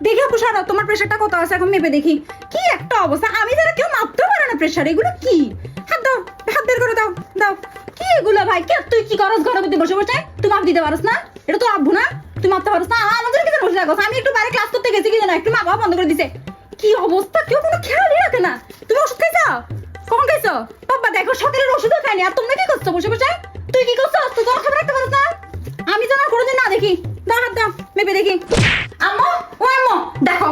দেখি আপু সারা তোমার প্রেশারটা কত আছে এখন মেপে দেখি। কি একটা অবস্থা, আমি যারা কেউ মাপতে পারে না প্রেশার। এগুলো কি? হাত দাও, হাত বের করে দাও, দাও। কি এগুলো ভাই? কে তুই কি করস ঘরের মধ্যে বসে বসে? তুই মাপ দিতে পারস না? এটা তো আব্বু না, তুই মাপতে পারস না? আমাদের কি বসে থাকস? আমি একটু বাইরে ক্লাস করতে গেছি কি জানো, একটু মাপা বন্ধ করে দিছে। কি অবস্থা, কেউ কোনো খেয়ালই রাখে না। তুমি ওষুধ খাইছো? কখন খাইছো? বাবা দেখো সকালের ওষুধও খাইনি, আর তোমরা কি করছো বসে বসে? তুই কি করছো? তুই কোনো খবর রাখতে পারছ না? আমি যেন কোনোদিন না দেখি। দাও হাত দাও, মেপে দেখি। আম্মু, ও আম্মু দেখো,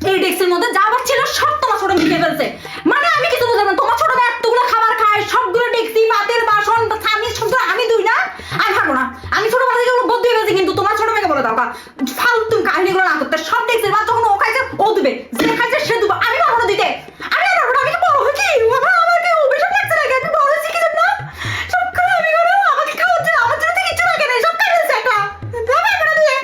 এই ডেস্কের মধ্যে যা আবার ছিল সব তোমার ছোট মিশে ফেলছে। মানে আমি কিছু বুঝলাম না, তোমার ছোট এতগুলো খাবার খায়, সবগুলো ডেক্সি পাতের বাসন আমি সবগুলো আমি দুই না, আমি খাবো না। আমি ছোট বেলা থেকে বদ্ধ হয়ে গেছি, কিন্তু তোমার ছোট মেয়েকে বলে দাও ফালতু কাহিনীগুলো না করতে। সব ডেক্সির বাদ যখন ও খাইছে ও দিবে, যে খাইছে সে দিবে। আমি পারবো না দিতে, আমি পারবো না। আমি বড় হয়েছি, আমাকে অভিশাপ লাগছে নাকি? আমি বড় হয়েছি কি জন্য? সব করে আমি করো, আমাকে খাওয়াচ্ছে, আমার জন্য তো কিছু লাগে না, সব খাইছে একটা ভাবে করে দিয়ে।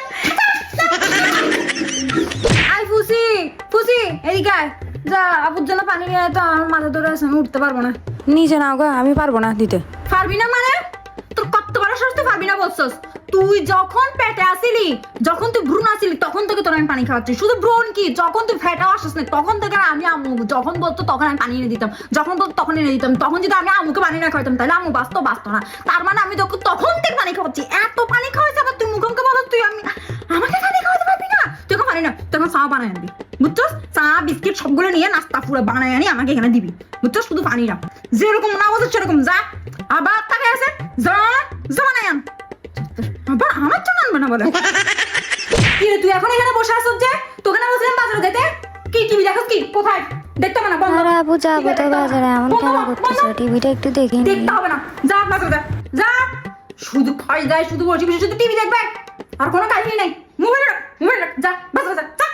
আই ফুসি, ফুসি এদিকে আয়। যা আপুর জন্য পানি নিয়ে আয় তো, আমার মাথা ধরে আছে, আমি উঠতে পারবো না। নিচে নাও গো, আমি পারবো না দিতে। পারবি না মানে? তোর কত বড় সাহস, তুই পারবি না বলছস? তুই যখন পেটে আসিলি, যখন তুই ভ্রূণ আসিলি, তখন থেকে তোর আমি পানি খাওয়াচ্ছি। শুধু ভ্রূণ কি, যখন তুই ফেটে আসিস না তখন থেকে আমি আম্মু যখন বলতো তখন আমি পানি এনে দিতাম, যখন বলতো তখন এনে দিতাম। তখন যদি আমি আম্মুকে পানি না খাওয়াতাম তাহলে আম্মু বাঁচতো না। তার মানে আমি তখন থেকে পানি খাওয়াচ্ছি। এত পানি খাওয়াইছে আবার তুই মুখমকে বলো তুই আমাকে পানি খাওয়াতে পারবি না? তুই এখন পানি না, তুই এখন চা বানাই আনবি, বুঝছস? চা বিস্কিট সবগুলো নিয়ে নাস্তা পুরো বানাই আনি আমাকে এখানে দিবি, বুঝছস? শুধু পানি না, যেরকম না বলছিস সেরকম যা। আবার তাকে আছে যা, যা বানাই আন। আবার আমার জন্য আনবে না বলে। কি রে তুই এখন এখানে বসে আসছ যে? তোকে না বলছিলাম বাজারে যেতে? কি টিভি দেখছ কি? কোথায়? দেখতে হবে না, বন্ধ। আরে আপু যাবো তো বাজারে, এমন কেন করতেছো? টিভিটা একটু দেখে নি। দেখতে হবে না, যা বাজারে যা, যা। শুধু খাই যায়, শুধু বসে বসে শুধু টিভি দেখবে, আর কোনো কাহিনী নেই। মোবাইল রাখ, মোবাইল রাখ, যা বাজারে যা, যা।